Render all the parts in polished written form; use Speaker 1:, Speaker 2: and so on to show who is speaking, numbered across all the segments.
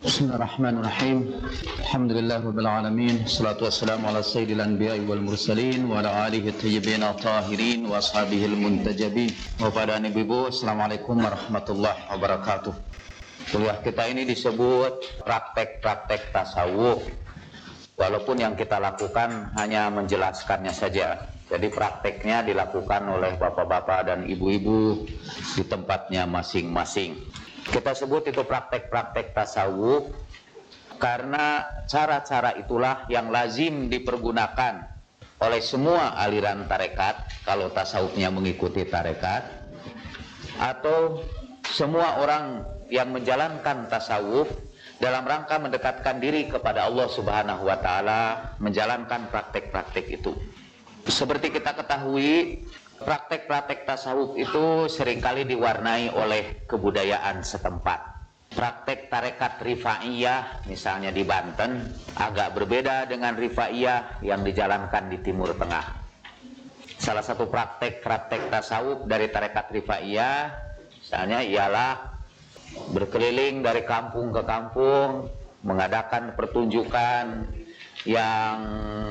Speaker 1: Bismillahirrahmanirrahim. Alhamdulillahirabbil alamin. Wassalatu wassalamu ala sayyidil anbiya'i wal mursalin wa ala alihi thayyibin tahirin wa ashabihil muntajabin. Wa pada ibu-ibu, assalamualaikum warahmatullahi wabarakatuh. Kuliah kita ini disebut praktek-praktek tasawuf. Walaupun yang kita lakukan hanya menjelaskannya saja. Jadi prakteknya dilakukan oleh bapak-bapak dan ibu-ibu di tempatnya masing-masing. Kita sebut itu praktek-praktek tasawuf karena cara-cara itulah yang lazim dipergunakan oleh semua aliran tarekat, kalau tasawufnya mengikuti tarekat, atau semua orang yang menjalankan tasawuf dalam rangka mendekatkan diri kepada Allah Subhanahu wa Ta'ala, menjalankan praktek-praktek itu. Seperti kita ketahui, praktek-praktek tasawuf itu seringkali diwarnai oleh kebudayaan setempat. Praktek tarekat Rifaiyah misalnya di Banten agak berbeda dengan Rifaiyah yang dijalankan di Timur Tengah. Salah satu praktek-praktek tasawuf dari tarekat Rifaiyah misalnya ialah berkeliling dari kampung ke kampung, mengadakan pertunjukan yang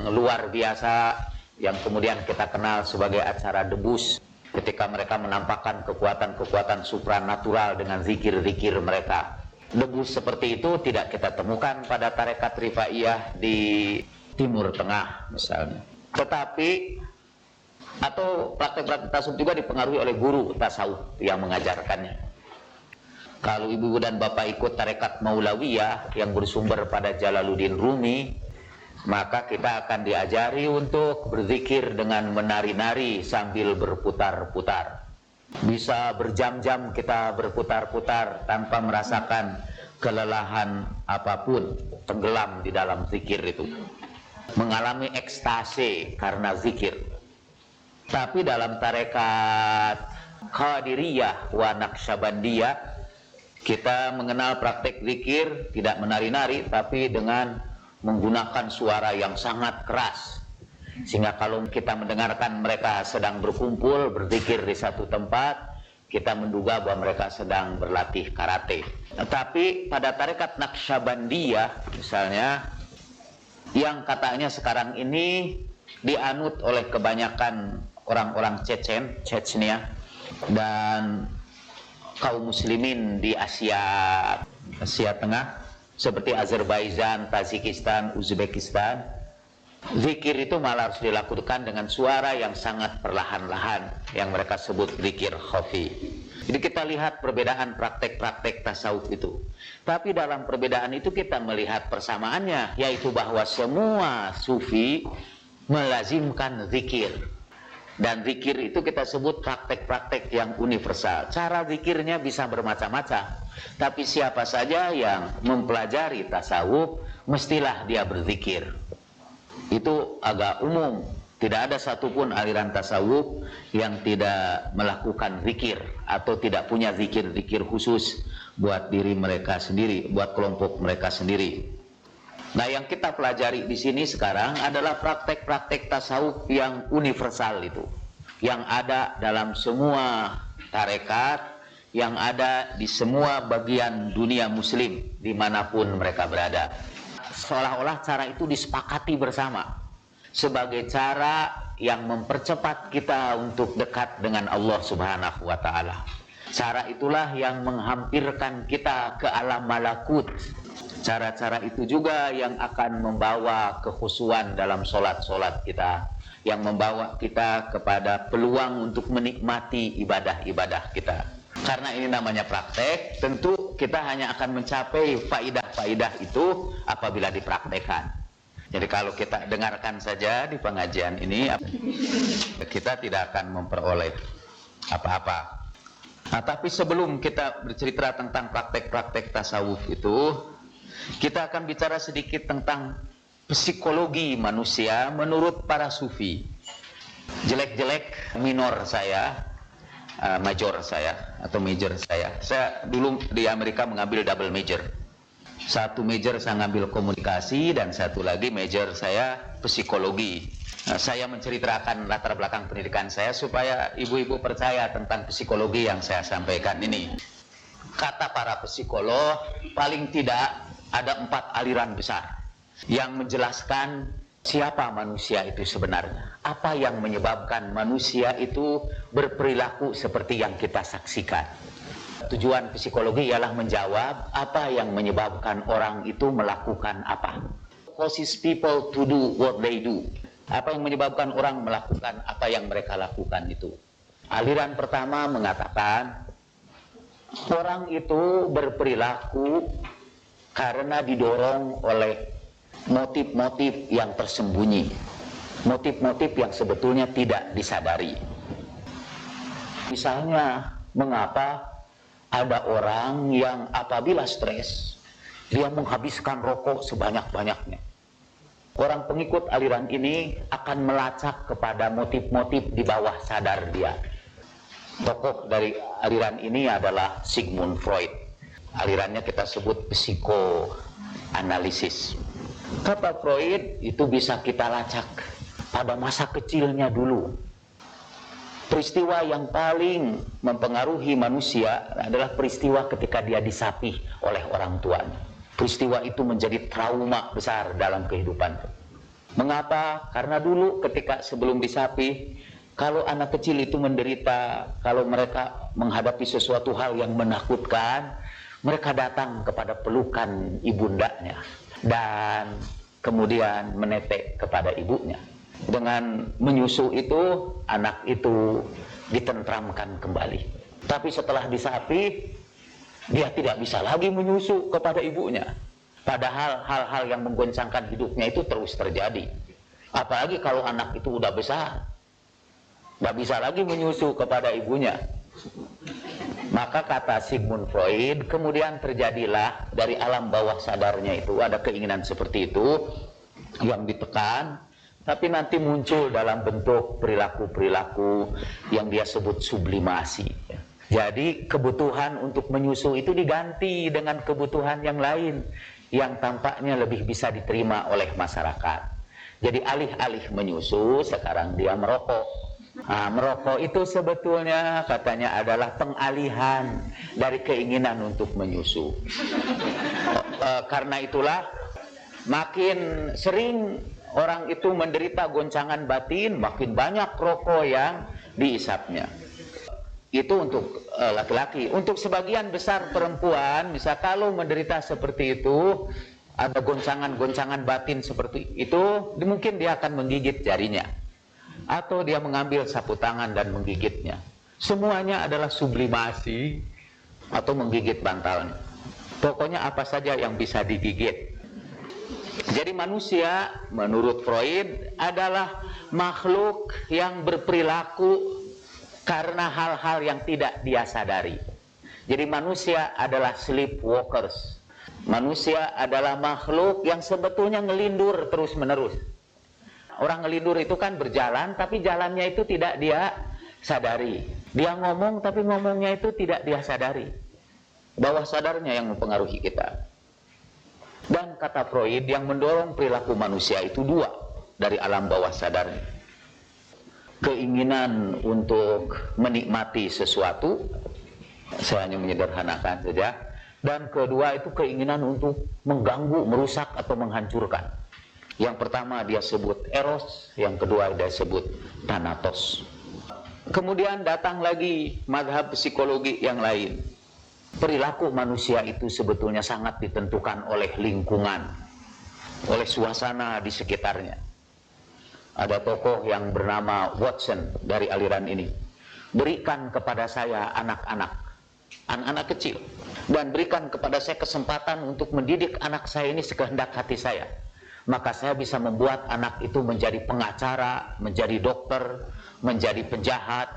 Speaker 1: luar biasa, yang kemudian kita kenal sebagai acara debus, ketika mereka menampakkan kekuatan-kekuatan supranatural dengan zikir-zikir mereka. Debus seperti itu tidak kita temukan pada tarekat Rifaiyah di Timur Tengah misalnya. Tetapi atau praktek-praktek tasawuf juga dipengaruhi oleh guru tasawuf yang mengajarkannya. Kalau ibu dan bapak ikut tarekat Maulawiyah yang bersumber pada Jalaluddin Rumi, maka kita akan diajari untuk berzikir dengan menari-nari sambil berputar-putar. Bisa berjam-jam kita berputar-putar tanpa merasakan kelelahan apapun, tenggelam di dalam zikir itu. Mengalami ekstase karena zikir. Tapi dalam tarekat Qadiriyah wa Naqsyabandiyah, kita mengenal praktek zikir tidak menari-nari, tapi dengan menggunakan suara yang sangat keras, sehingga kalau kita mendengarkan mereka sedang berkumpul berzikir di satu tempat, kita menduga bahwa mereka sedang berlatih karate. Tetapi pada tarekat Naqsyabandiyah misalnya, yang katanya sekarang ini dianut oleh kebanyakan orang-orang Chechnya dan kaum muslimin di Asia Tengah, seperti Azerbaijan, Tajikistan, Uzbekistan, zikir itu malah harus dilakukan dengan suara yang sangat perlahan-lahan, yang mereka sebut zikir khafi. Jadi kita lihat perbedaan praktek-praktek tasawuf itu. Tapi dalam perbedaan itu kita melihat persamaannya, yaitu bahwa semua sufi melazimkan zikir. Dan zikir itu kita sebut praktek-praktek yang universal. Cara zikirnya bisa bermacam-macam, tapi siapa saja yang mempelajari tasawuf mestilah dia berzikir. Itu agak umum. Tidak ada satupun aliran tasawuf yang tidak melakukan zikir atau tidak punya zikir-zikir khusus buat diri mereka sendiri, buat kelompok mereka sendiri. Nah, yang kita pelajari di sini sekarang adalah praktek-praktek tasawuf yang universal itu, yang ada dalam semua tarekat, yang ada di semua bagian dunia muslim dimanapun mereka berada. Seolah-olah cara itu disepakati bersama sebagai cara yang mempercepat kita untuk dekat dengan Allah Subhanahu wa Ta'ala. Cara itulah yang menghampirkan kita ke alam malakut. Cara-cara itu juga yang akan membawa kekhusyuan dalam solat-solat kita, yang membawa kita kepada peluang untuk menikmati ibadah-ibadah kita. Karena ini namanya praktek, tentu kita hanya akan mencapai faidah-faidah itu apabila dipraktekkan. Jadi kalau kita dengarkan saja di pengajian ini, kita tidak akan memperoleh apa-apa. Nah, tapi sebelum kita bercerita tentang praktek-praktek tasawuf itu, kita akan bicara sedikit tentang psikologi manusia menurut para sufi. Jelek-jelek minor saya, major saya atau major saya. Saya dulu di Amerika mengambil double major. Satu major saya ngambil komunikasi dan satu lagi major saya psikologi. Nah, saya menceritakan latar belakang pendidikan saya supaya ibu-ibu percaya tentang psikologi yang saya sampaikan ini. Kata para psikolog, paling tidak
Speaker 2: ada 4 aliran besar yang menjelaskan siapa manusia itu sebenarnya. Apa yang menyebabkan manusia itu berperilaku seperti yang kita saksikan. Tujuan psikologi ialah menjawab apa yang menyebabkan orang itu melakukan apa. Causes people to do what they do. Apa yang menyebabkan orang melakukan apa yang mereka lakukan itu. Aliran pertama mengatakan orang itu berperilaku karena didorong oleh motif-motif yang tersembunyi, motif-motif yang sebetulnya tidak disadari. Misalnya, mengapa ada orang yang apabila stres, dia menghabiskan rokok sebanyak-banyaknya. Orang pengikut aliran ini akan melacak kepada motif-motif di bawah sadar dia. Tokoh dari aliran ini adalah Sigmund Freud. Alirannya kita sebut psikoanalisis. Kata Freud itu bisa kita lacak pada masa kecilnya dulu. Peristiwa yang paling mempengaruhi manusia adalah peristiwa ketika dia disapih oleh orang tuanya. Peristiwa itu menjadi trauma besar dalam kehidupan. Mengapa? Karena dulu ketika sebelum disapih, kalau anak kecil itu menderita, kalau mereka menghadapi sesuatu hal yang menakutkan, mereka datang kepada pelukan ibundanya dan kemudian menetek kepada ibunya. Dengan menyusu itu, anak itu ditentramkan kembali. Tapi setelah disapih, dia tidak bisa lagi menyusu kepada ibunya. Padahal hal-hal yang menggoncangkan hidupnya itu terus terjadi. Apalagi kalau anak itu udah besar, nggak bisa lagi menyusu kepada ibunya. Maka kata Sigmund Freud, kemudian terjadilah dari alam bawah sadarnya itu ada keinginan seperti itu yang ditekan, tapi nanti muncul dalam bentuk perilaku-perilaku yang dia sebut sublimasi. Jadi kebutuhan untuk menyusu itu diganti dengan kebutuhan yang lain yang tampaknya lebih bisa diterima oleh masyarakat. Jadi alih-alih menyusu, sekarang dia merokok. Nah, merokok itu sebetulnya katanya adalah pengalihan dari keinginan untuk menyusu. Karena itulah makin sering orang itu menderita goncangan batin, makin banyak rokok yang diisapnya. Itu untuk laki-laki. Untuk sebagian besar perempuan, misal kalau menderita seperti itu, ada goncangan-goncangan batin seperti itu, mungkin dia akan menggigit jarinya. Atau dia mengambil sapu tangan dan menggigitnya. Semuanya adalah sublimasi atau menggigit bantalnya. Pokoknya apa saja yang bisa digigit. Jadi manusia menurut Freud adalah makhluk yang berperilaku karena hal-hal yang tidak dia sadari. Jadi manusia adalah sleepwalkers. Manusia adalah makhluk yang sebetulnya ngelindur terus-menerus. Orang ngelindur itu kan berjalan, tapi jalannya itu tidak dia sadari. Dia ngomong, tapi ngomongnya itu tidak dia sadari. Bawah sadarnya yang mempengaruhi kita. Dan kata Freud, yang mendorong perilaku manusia itu 2 dari alam bawah sadarnya. Keinginan untuk menikmati sesuatu, saya hanya menyederhanakan saja. Dan kedua itu keinginan untuk mengganggu, merusak atau menghancurkan. Yang pertama dia sebut eros, yang kedua dia sebut thanatos. Kemudian datang lagi mazhab psikologi yang lain. Perilaku manusia itu sebetulnya sangat ditentukan oleh lingkungan, oleh suasana di sekitarnya. Ada tokoh yang bernama Watson dari aliran ini. Berikan kepada saya anak-anak kecil, dan berikan kepada saya kesempatan untuk mendidik anak saya ini sekehendak hati saya. Maka saya bisa membuat anak itu menjadi pengacara, menjadi dokter, menjadi penjahat,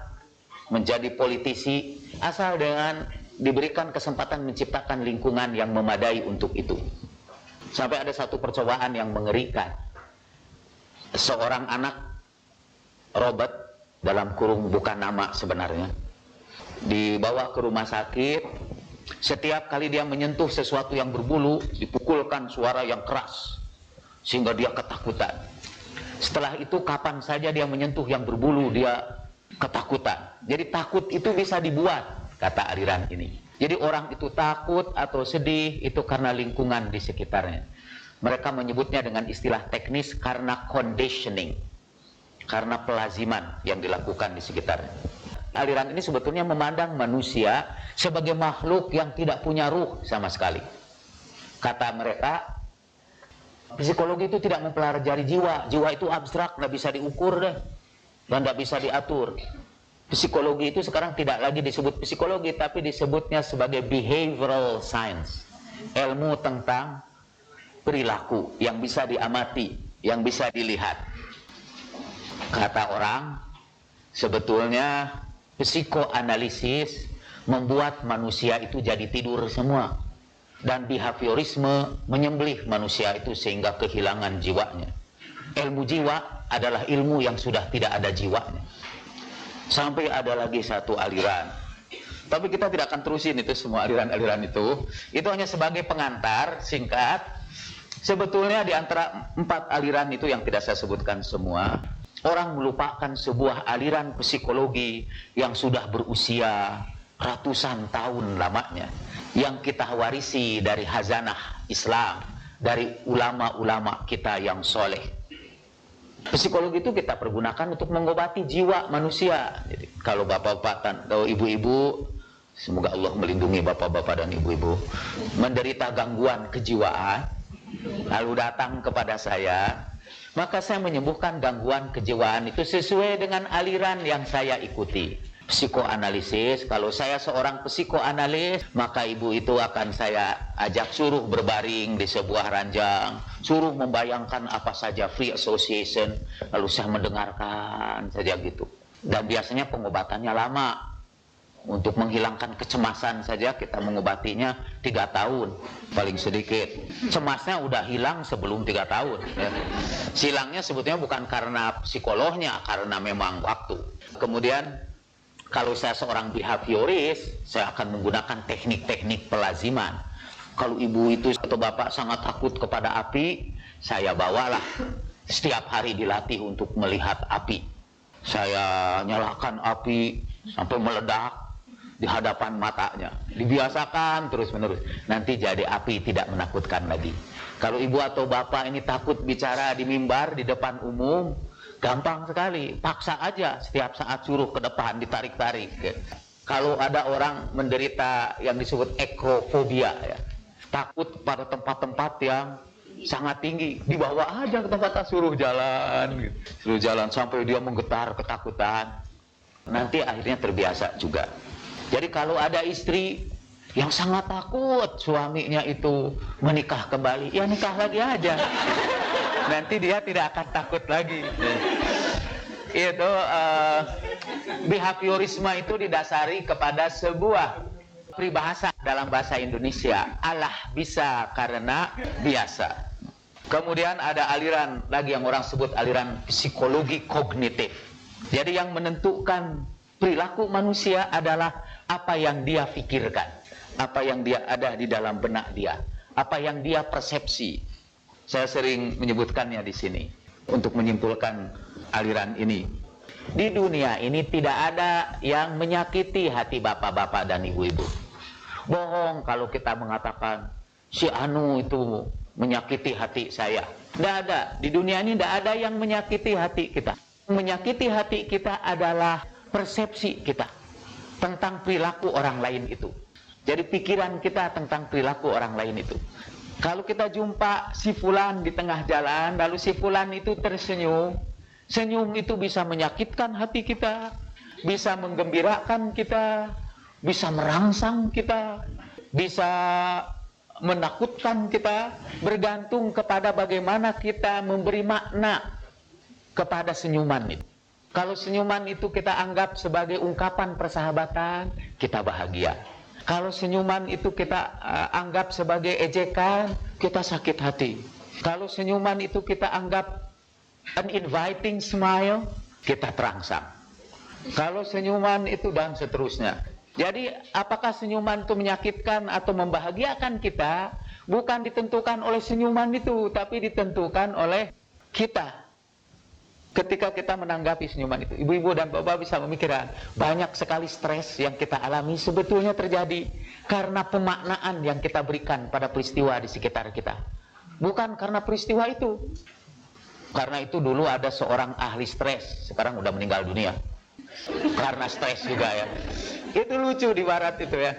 Speaker 2: menjadi politisi, asal dengan diberikan kesempatan menciptakan lingkungan yang memadai untuk itu. Sampai ada satu percobaan yang mengerikan. Seorang anak, Robert, dalam kurung bukan nama sebenarnya, dibawa ke rumah sakit. Setiap kali dia menyentuh sesuatu yang berbulu, dipukulkan suara yang keras sehingga dia ketakutan. Setelah itu kapan saja dia menyentuh yang berbulu, dia ketakutan. Jadi takut itu bisa dibuat, kata aliran ini. Jadi orang itu takut atau sedih itu karena lingkungan di sekitarnya. Mereka menyebutnya dengan istilah teknis karena conditioning, karena pelaziman yang dilakukan di sekitarnya. Aliran ini sebetulnya memandang manusia sebagai makhluk yang tidak punya ruh sama sekali. Kata mereka, psikologi itu tidak mempelajari jiwa. Jiwa itu abstrak, nggak bisa diukur deh, dan nggak bisa diatur. Psikologi itu sekarang tidak lagi disebut psikologi, tapi disebutnya sebagai behavioral science, ilmu tentang perilaku yang bisa diamati, yang bisa dilihat. Kata orang, sebetulnya psikoanalisis membuat manusia itu jadi tidur semua, dan behaviorisme menyembelih manusia itu sehingga kehilangan jiwanya. Ilmu jiwa adalah ilmu yang sudah tidak ada jiwanya. Sampai ada lagi satu aliran, tapi kita tidak akan terusin itu semua aliran-aliran itu hanya sebagai pengantar singkat. Sebetulnya di antara 4 aliran itu yang tidak saya sebutkan semua, orang melupakan sebuah aliran psikologi yang sudah berusia ratusan tahun lamanya, yang kita warisi dari hazanah Islam, dari ulama-ulama kita yang soleh. Psikologi itu kita pergunakan untuk mengobati jiwa manusia. Jadi, kalau bapak-bapak atau ibu-ibu, semoga Allah melindungi bapak-bapak dan ibu-ibu, menderita gangguan kejiwaan, lalu datang kepada saya, maka saya menyembuhkan gangguan kejiwaan itu sesuai dengan aliran yang saya ikuti. Psikoanalisis, kalau saya seorang psikoanalis, maka ibu itu akan saya ajak suruh berbaring di sebuah ranjang, suruh membayangkan apa saja free association, lalu saya mendengarkan saja gitu. Dan biasanya pengobatannya lama. Untuk menghilangkan kecemasan saja kita mengobatinya 3 tahun paling sedikit. Cemasnya udah hilang sebelum 3 tahun ya. Silangnya sebetulnya bukan karena psikolognya, karena memang waktu. Kemudian kalau saya seorang behavioris, saya akan menggunakan teknik-teknik pelaziman. Kalau ibu itu atau bapak sangat takut kepada api, saya bawalah setiap hari dilatih untuk melihat api. Saya nyalakan api sampai meledak di hadapan matanya. Dibiasakan terus-menerus. Nanti jadi api tidak menakutkan lagi. Kalau ibu atau bapak ini takut bicara di mimbar, di depan umum, gampang sekali, paksa aja setiap saat suruh ke depan, ditarik-tarik. Kalau ada orang menderita yang disebut akrofobia, ya, takut pada tempat-tempat yang sangat tinggi, dibawa aja ke tempat suruh jalan, gitu. Suruh jalan sampai dia menggetar ketakutan. Nanti akhirnya terbiasa juga. Jadi kalau ada istri yang sangat takut suaminya itu menikah kembali, ya nikah lagi aja. Nanti dia tidak akan takut lagi. Itu behaviorisme itu didasari kepada sebuah peribahasa dalam bahasa Indonesia, Allah bisa karena biasa. Kemudian ada aliran lagi yang orang sebut aliran psikologi kognitif. Jadi yang menentukan perilaku manusia adalah apa yang dia pikirkan, apa yang dia ada di dalam benak dia, apa yang dia persepsi. Saya sering menyebutkannya di sini untuk menyimpulkan aliran ini. Di dunia ini tidak ada yang menyakiti hati bapak-bapak dan ibu-ibu. Bohong kalau kita mengatakan si Anu itu menyakiti hati saya. Tidak ada. Di dunia ini tidak ada yang menyakiti hati kita. Menyakiti hati kita adalah persepsi kita tentang perilaku orang lain itu. Jadi pikiran kita tentang perilaku orang lain itu. Kalau kita jumpa si fulan di tengah jalan, lalu si fulan itu tersenyum, senyum itu bisa menyakitkan hati kita, bisa menggembirakan kita, bisa merangsang kita, bisa menakutkan kita, bergantung kepada bagaimana kita memberi makna kepada senyuman itu. Kalau senyuman itu kita anggap sebagai ungkapan persahabatan, kita bahagia. Kalau senyuman itu kita anggap sebagai ejekan, kita sakit hati. Kalau senyuman itu kita anggap an inviting smile, kita terangsang. Kalau senyuman itu dan seterusnya. Jadi apakah senyuman itu menyakitkan atau membahagiakan kita, bukan ditentukan oleh senyuman itu, tapi ditentukan oleh kita. Ketika kita menanggapi senyuman itu, ibu-ibu dan bapak bisa memikirkan banyak sekali stres yang kita alami sebetulnya terjadi karena pemaknaan yang kita berikan pada peristiwa di sekitar kita, bukan karena peristiwa itu. Karena itu dulu ada seorang ahli stres, sekarang udah meninggal dunia karena stres juga ya. Itu lucu di barat itu ya.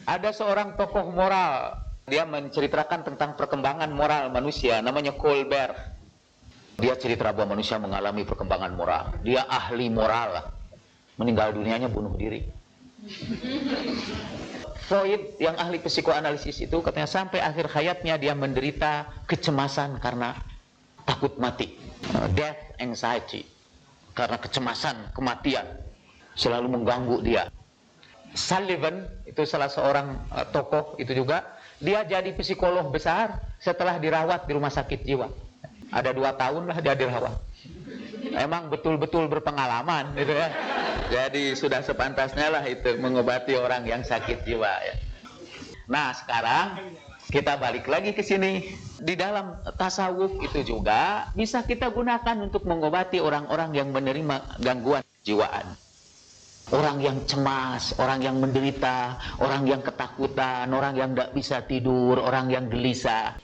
Speaker 2: Ada seorang tokoh moral, dia menceritakan tentang perkembangan moral manusia, namanya Colbert. Dia cerita bahwa manusia mengalami perkembangan moral. Dia ahli moral, meninggal dunianya bunuh diri. Freud yang ahli psikoanalisis itu katanya sampai akhir hayatnya dia menderita kecemasan karena takut mati, death anxiety, karena kecemasan kematian selalu mengganggu dia. Sullivan itu salah seorang tokoh itu juga, dia jadi psikolog besar setelah dirawat di rumah sakit jiwa. Ada 2 tahun lah dia dirawat. Emang betul-betul berpengalaman gitu ya. Jadi sudah sepantasnya lah itu mengobati orang yang sakit jiwa ya. Nah sekarang kita balik lagi ke sini. Di dalam tasawuf itu juga bisa kita gunakan untuk mengobati orang-orang yang menerima gangguan jiwaan. Orang yang cemas, orang yang menderita, orang yang ketakutan, orang yang tidak bisa tidur, orang yang gelisah.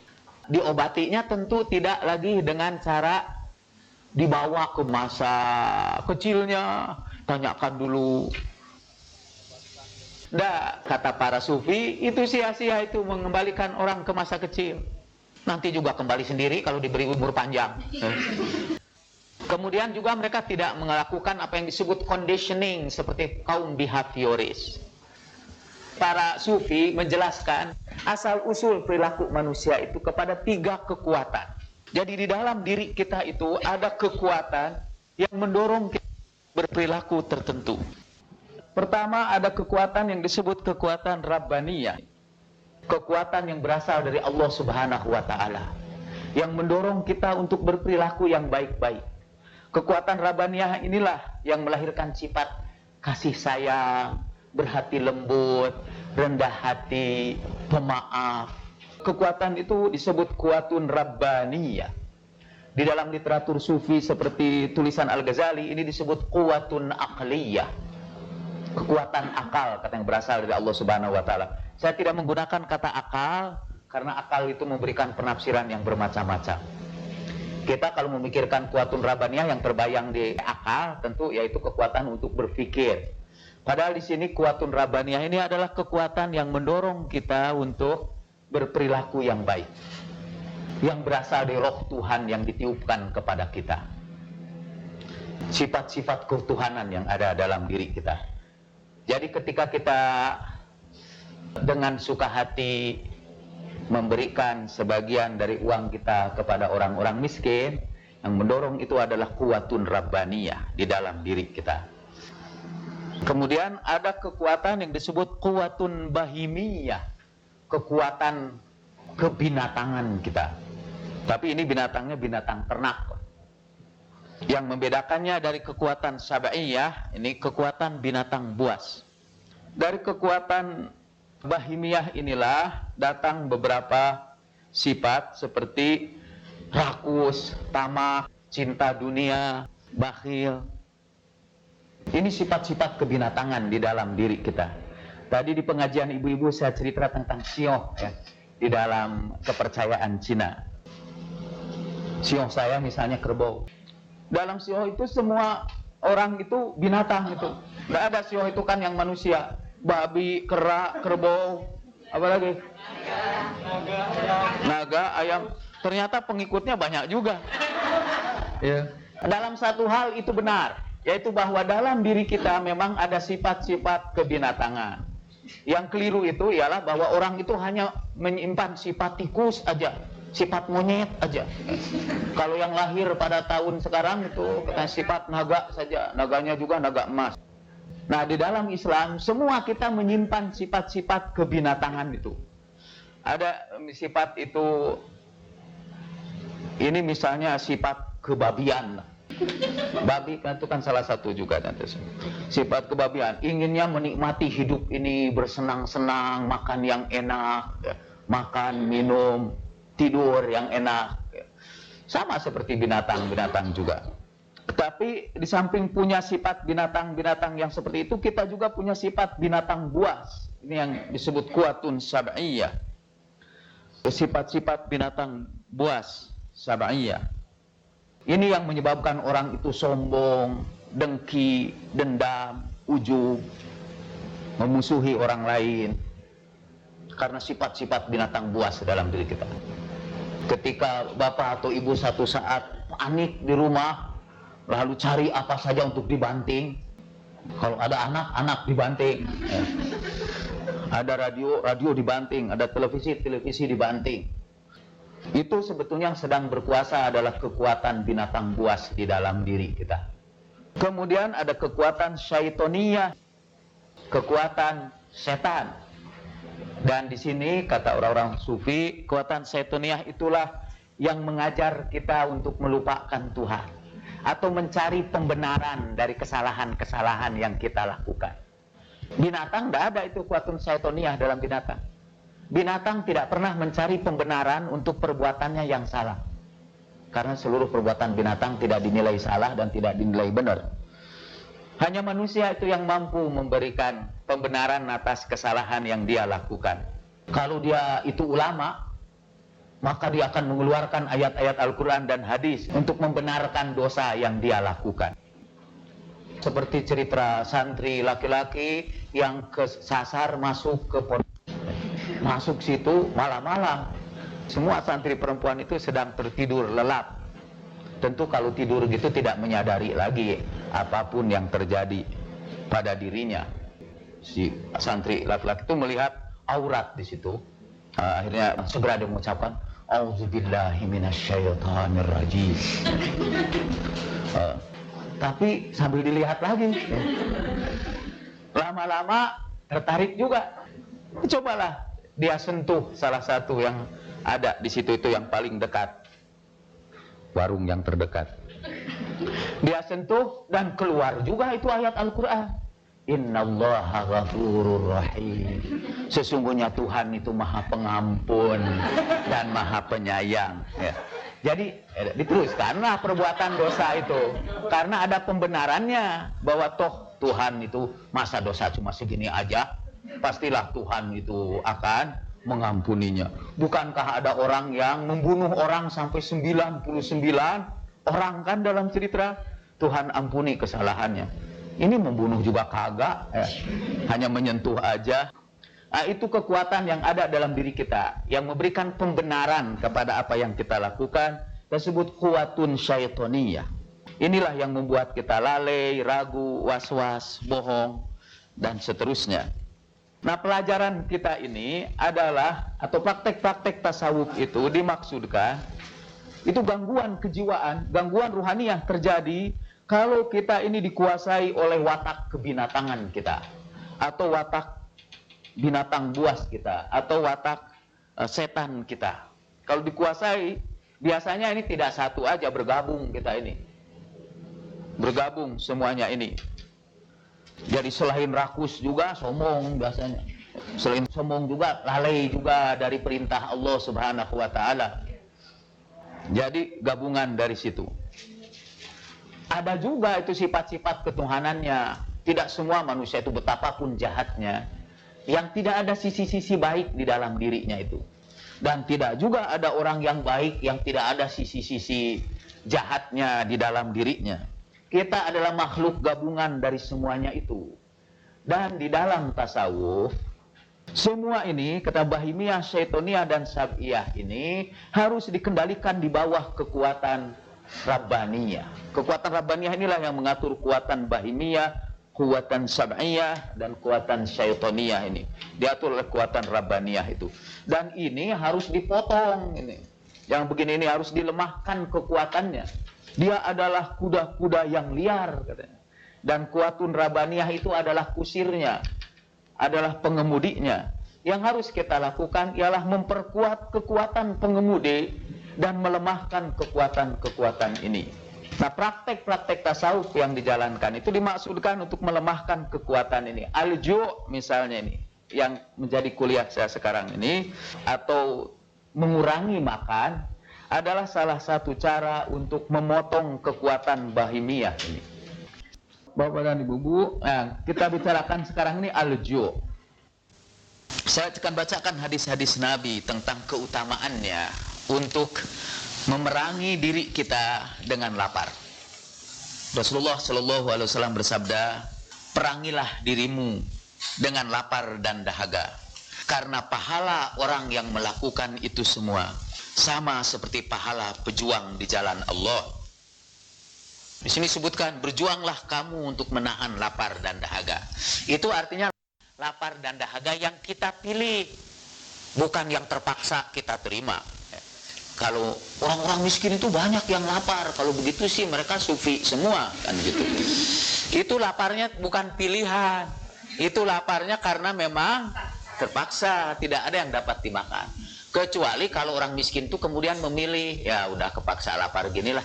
Speaker 2: Diobatinya tentu tidak lagi dengan cara dibawa ke masa kecilnya, tanyakan dulu. Nah, kata para sufi, itu sia-sia itu mengembalikan orang ke masa kecil. Nanti juga kembali sendiri kalau diberi umur panjang. Kemudian juga mereka tidak melakukan apa yang disebut conditioning seperti kaum behavioris. Para sufi menjelaskan asal-usul perilaku manusia itu kepada 3 kekuatan. Jadi di dalam diri kita itu ada kekuatan yang mendorong kita berperilaku tertentu. Pertama ada kekuatan yang disebut kekuatan Rabbaniyah. Kekuatan yang berasal dari Allah Subhanahu wa Ta'ala, yang mendorong kita untuk berperilaku yang baik-baik. Kekuatan Rabbaniyah inilah yang melahirkan sifat kasih sayang, berhati lembut, rendah hati, pemaaf. Kekuatan itu disebut kuatun Rabbaniyah. Di dalam literatur sufi seperti tulisan Al-Ghazali ini disebut kuatun aqliyah. Kekuatan akal, kata yang berasal dari Allah Subhanahu wa Ta'ala. Saya tidak menggunakan kata akal karena akal itu memberikan penafsiran yang bermacam-macam. Kita kalau memikirkan kuatun Rabbaniyah yang terbayang di akal tentu yaitu kekuatan untuk berpikir. Padahal di sini kuatun Rabbaniyah ini adalah kekuatan yang mendorong kita untuk berperilaku yang baik, yang berasal dari roh Tuhan yang ditiupkan kepada kita. Sifat-sifat ketuhanan yang ada dalam diri kita. Jadi ketika kita dengan suka hati memberikan sebagian dari uang kita kepada orang-orang miskin, yang mendorong itu adalah kuatun Rabbaniyah di dalam diri kita. Kemudian ada kekuatan yang disebut kuatun bahimiyah, kekuatan kebinatangan kita. Tapi ini binatangnya binatang ternak. Yang membedakannya dari kekuatan sabaiyah, ini kekuatan binatang buas. Dari kekuatan bahimiyah inilah datang beberapa sifat seperti rakus, tamak, cinta dunia, bakhil. Ini sifat-sifat kebinatangan di dalam diri kita. Tadi di pengajian ibu-ibu saya cerita tentang sioh ya, di dalam kepercayaan Cina. Sioh saya misalnya kerbau. Dalam sioh itu semua orang itu binatang itu. Nggak ada sioh itu kan yang manusia. Babi, kera, kerbau, apa lagi? Naga, ayam. Ternyata pengikutnya banyak juga. Ya. Dalam satu hal itu benar, yaitu bahwa dalam diri kita memang ada sifat-sifat kebinatangan. Yang keliru itu ialah bahwa orang itu hanya menyimpan sifat tikus aja, sifat monyet aja. Kalau yang lahir pada tahun sekarang itu sifat naga saja, naganya juga naga emas. Nah di dalam Islam semua kita menyimpan sifat-sifat kebinatangan itu. Ada sifat itu, ini misalnya sifat kebabian. Babi kan itu kan salah satu juga nanti. Sifat kebabian, inginnya menikmati hidup ini bersenang-senang, makan yang enak, makan, minum, tidur yang enak. Sama seperti binatang-binatang juga.
Speaker 1: Tapi di samping punya sifat binatang-binatang yang seperti itu, kita juga punya sifat binatang buas. Ini yang disebut kuwatun sab'iyah. Sifat-sifat binatang buas sab'iyah. Ini yang menyebabkan orang itu sombong, dengki, dendam, ujub, memusuhi orang lain. Karena sifat-sifat binatang buas dalam diri kita. Ketika bapak atau ibu satu saat panik di rumah, lalu cari apa saja untuk dibanting. Kalau ada anak dibanting. Ada radio dibanting. Ada televisi dibanting. Itu sebetulnya yang sedang berkuasa adalah kekuatan binatang buas di dalam diri kita. Kemudian ada kekuatan syaitoniyah, kekuatan setan. Dan di sini kata orang-orang sufi, kekuatan syaitoniyah itulah yang mengajar kita untuk melupakan Tuhan atau mencari pembenaran dari kesalahan-kesalahan yang kita lakukan. Binatang tidak ada itu kekuatan syaitoniyah dalam binatang. Binatang tidak pernah mencari pembenaran untuk perbuatannya yang salah. Karena seluruh perbuatan binatang tidak dinilai salah dan tidak dinilai benar. Hanya manusia itu yang mampu memberikan pembenaran atas kesalahan yang dia lakukan. Kalau dia itu ulama, maka dia akan mengeluarkan ayat-ayat Al-Quran dan hadis untuk membenarkan dosa yang dia lakukan. Seperti cerita santri laki-laki yang kesasar masuk ke pondok. Masuk situ malam-malam. Semua santri perempuan itu sedang tertidur lelap. Tentu kalau tidur gitu tidak menyadari lagi apapun yang terjadi pada dirinya. Si santri laki-laki itu melihat aurat di situ. Akhirnya segera dia mengucapkan, "Auzubillahi minasyaitonir rajim." Tapi sambil dilihat lagi. Lama-lama tertarik juga. Cobalah dia sentuh salah satu yang ada di situ itu yang paling dekat, warung yang terdekat. Dia sentuh dan keluar juga itu ayat Al-Quran. Innallaha ghafurur rahim. Sesungguhnya Tuhan itu maha pengampun dan maha penyayang. Ya. Jadi diteruskanlah perbuatan dosa itu karena ada pembenarannya bahwa toh Tuhan itu masa dosa cuma segini aja. Pastilah Tuhan itu akan mengampuninya. Bukankah ada orang yang membunuh orang sampai 99 orang kan dalam cerita? Tuhan ampuni kesalahannya. Ini membunuh juga kagak, hanya menyentuh aja. Nah, itu kekuatan yang ada dalam diri kita yang memberikan pembenaran kepada apa yang kita lakukan, tersebut kuwatun syaitoniyah. Inilah yang membuat kita lalai, ragu, was-was, bohong dan seterusnya. Nah, pelajaran kita ini adalah, atau praktek-praktek tasawuf itu dimaksudkan, itu gangguan kejiwaan, gangguan ruhaniyah terjadi kalau kita ini dikuasai oleh watak kebinatangan kita, atau watak binatang buas kita, atau watak setan kita. Kalau dikuasai, biasanya ini tidak satu aja bergabung kita ini. Bergabung semuanya ini. Jadi selain rakus juga sombong biasanya. Selain sombong juga lalai juga dari perintah Allah Subhanahu wa taala. Jadi gabungan dari situ. Ada juga itu sifat-sifat ketuhanannya. Tidak semua manusia itu betapapun jahatnya, yang tidak ada sisi-sisi baik di dalam dirinya itu. Dan tidak juga ada orang yang baik yang tidak ada sisi-sisi jahatnya di dalam dirinya. Kita adalah makhluk gabungan dari semuanya itu. Dan di dalam tasawuf, semua ini, kata Bahimiyah, Syaitoniyah, dan Sab'iyah ini harus dikendalikan di bawah kekuatan Rabbaniyah. Kekuatan Rabbaniyah inilah yang mengatur kekuatan Bahimiyah, kekuatan Sab'iyah, dan kekuatan Syaitoniyah ini. Diatur oleh kekuatan Rabbaniyah itu. Dan ini harus dipotong. Ini. Yang begini ini harus dilemahkan kekuatannya. Dia adalah kuda-kuda yang liar, katanya. Dan kuatun Rabbaniyah itu adalah kusirnya, adalah pengemudinya. Yang harus kita lakukan ialah memperkuat kekuatan pengemudi dan melemahkan kekuatan-kekuatan ini. Nah, praktek-praktek tasawuf yang dijalankan itu dimaksudkan untuk melemahkan kekuatan ini. Al-ju' misalnya ini, yang menjadi kuliah saya sekarang ini, atau mengurangi makan,
Speaker 2: adalah salah satu cara untuk memotong kekuatan bahimiyah ini. Bapak dan Ibu, kita bicarakan sekarang ini al-ju'. Saya akan bacakan hadis-hadis Nabi tentang keutamaannya untuk memerangi diri kita dengan lapar. Rasulullah Shallallahu Alaihi Wasallam bersabda, perangilah dirimu dengan lapar dan dahaga, karena pahala orang yang melakukan itu semua sama seperti pahala pejuang di jalan Allah. Di sini sebutkan, berjuanglah kamu untuk menahan lapar dan dahaga. Itu artinya lapar dan dahaga yang kita pilih, bukan yang terpaksa kita terima. Kalau orang-orang miskin itu banyak yang lapar, kalau begitu sih mereka sufi semua, kan gitu. Itu laparnya bukan pilihan, itu laparnya karena memang terpaksa, tidak ada yang dapat dimakan. Kecuali kalau orang miskin itu kemudian memilih, ya udah kepaksa lapar ginilah,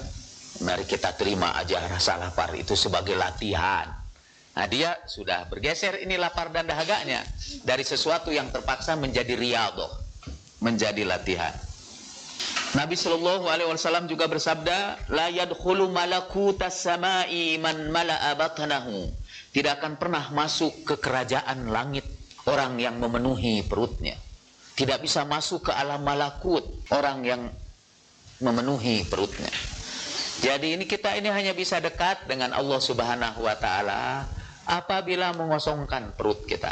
Speaker 2: mari kita terima aja rasa lapar itu sebagai latihan. Nah, dia sudah bergeser ini lapar dan dahaganya dari sesuatu yang terpaksa menjadi riyadhah, menjadi latihan. Nabi Shallallahu Alaihi Wasallam juga bersabda, la yadkhulu malakutas samai man mala'a batnahu. Tidak akan pernah masuk ke kerajaan langit orang yang memenuhi perutnya. Tidak bisa masuk ke alam malakut orang yang memenuhi perutnya. Jadi kita ini hanya bisa dekat dengan Allah Subhanahu wa taala apabila mengosongkan perut kita.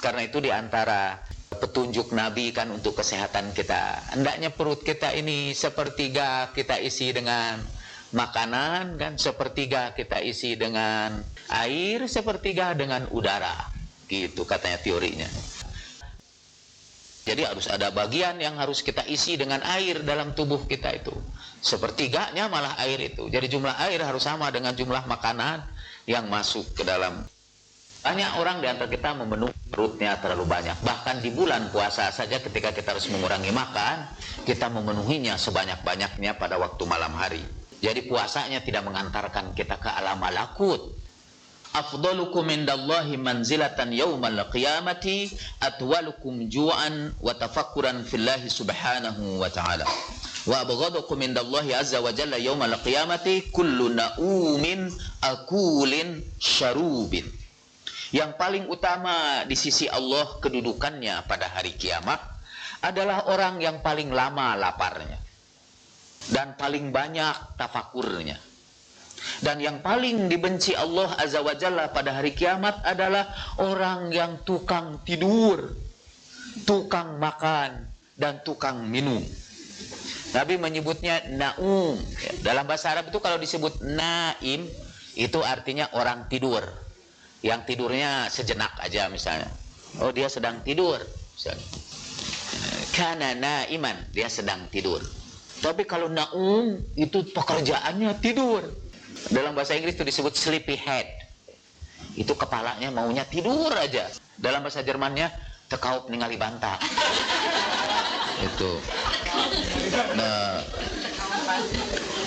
Speaker 2: Karena itu diantara petunjuk Nabi kan untuk kesehatan kita. Hendaknya perut kita ini sepertiga kita isi dengan makanan, kan, sepertiga kita isi dengan air, sepertiga dengan udara. Gitu katanya teorinya. Jadi harus ada bagian yang harus kita isi dengan air dalam tubuh kita itu. Sepertiganya malah air itu. Jadi jumlah air harus sama dengan jumlah makanan yang masuk ke dalam. Banyak orang di antara kita memenuhi perutnya terlalu banyak. Bahkan di bulan puasa saja ketika kita harus mengurangi makan, kita memenuhinya sebanyak-banyaknya pada waktu malam hari. Jadi puasanya tidak mengantarkan kita ke alam malakut. Afdalukum indallahi manzilatan yaumal qiyamati atwalukum ju'an wa tafakkuran fillahi subhanahu wa ta'ala. Wa abghadukum indallahi azza wa jalla yaumal qiyamati kullu na'umin akulin syarubin. Yang paling utama di sisi Allah kedudukannya pada hari kiamat adalah orang yang paling lama laparnya dan paling banyak tafakurnya. Dan yang paling dibenci Allah Azza wa Jalla pada hari kiamat adalah orang yang tukang tidur, tukang makan, dan tukang minum. Nabi menyebutnya naum. Dalam bahasa Arab itu kalau disebut naim, itu artinya orang tidur. Yang tidurnya sejenak aja misalnya. Oh, dia sedang tidur misalnya. Kana naiman, dia sedang tidur. Tapi kalau naum itu pekerjaannya tidur. Dalam bahasa Inggris itu disebut sleepy head. Itu kepalanya maunya tidur aja. Dalam bahasa Jermannya tekaup ningali banta. Itu. Nah,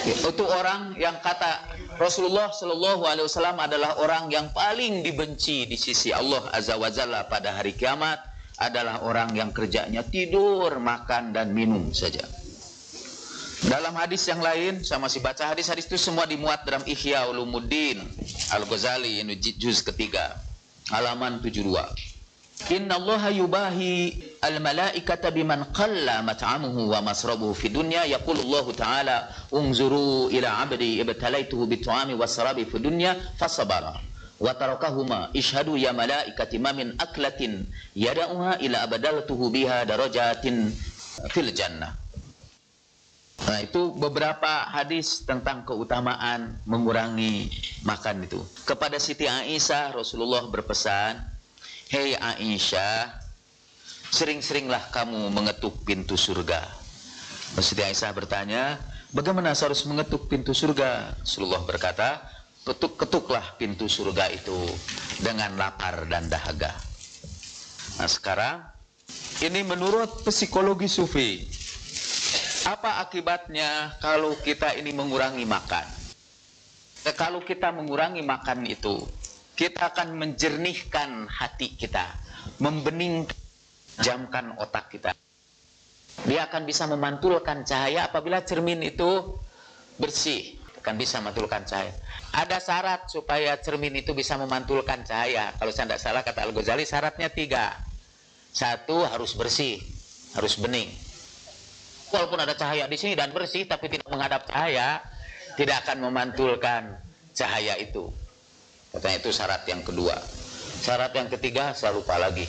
Speaker 2: itu orang yang kata Rasulullah Shallallahu Alaihi Wasallam adalah orang yang paling dibenci di sisi Allah Azza wa Jalla pada hari kiamat adalah orang yang kerjanya tidur, makan, dan minum saja. Dalam hadis yang lain, saya masih baca hadis-hadis itu semua dimuat dalam Ihya Ulumuddin Al-Ghazali ini juz ketiga, halaman 72. Inna Allah yubahi al-malaikata biman qalla mat'amuhu wa masrabuhu fi dunya. Yaqulullahu ta'ala unzuru ila abdi ibtalaituhu bit'ami was-sarabi fi dunya fasabara wa tarakahuma ishhadu ya malaikati ma min aklatin yada'uha ila abadaltuhu biha darajatin fil jannah. Nah, itu beberapa hadis tentang keutamaan mengurangi makan itu. Kepada Siti Aisyah Rasulullah berpesan, "Hei Aisyah, sering-seringlah kamu mengetuk pintu surga." Siti Aisyah bertanya, "Bagaimana saya harus mengetuk pintu surga?" Rasulullah berkata, "Ketuklah pintu surga itu dengan lapar dan dahaga." Nah, sekarang ini menurut psikologi sufi. Apa akibatnya kalau kita ini mengurangi makan? Kalau kita mengurangi makan itu, kita akan menjernihkan hati kita, membeningkan, jamkan otak kita. Dia akan bisa memantulkan cahaya apabila cermin itu bersih, akan bisa memantulkan cahaya. Ada syarat supaya cermin itu bisa memantulkan cahaya. Kalau saya tidak salah kata Al-Ghazali, syaratnya 3. 1, harus bersih, harus bening. Walaupun ada cahaya di sini dan bersih, tapi tidak menghadap cahaya, tidak akan memantulkan cahaya itu. Katanya itu syarat yang kedua. Syarat yang ketiga, saya lupa lagi.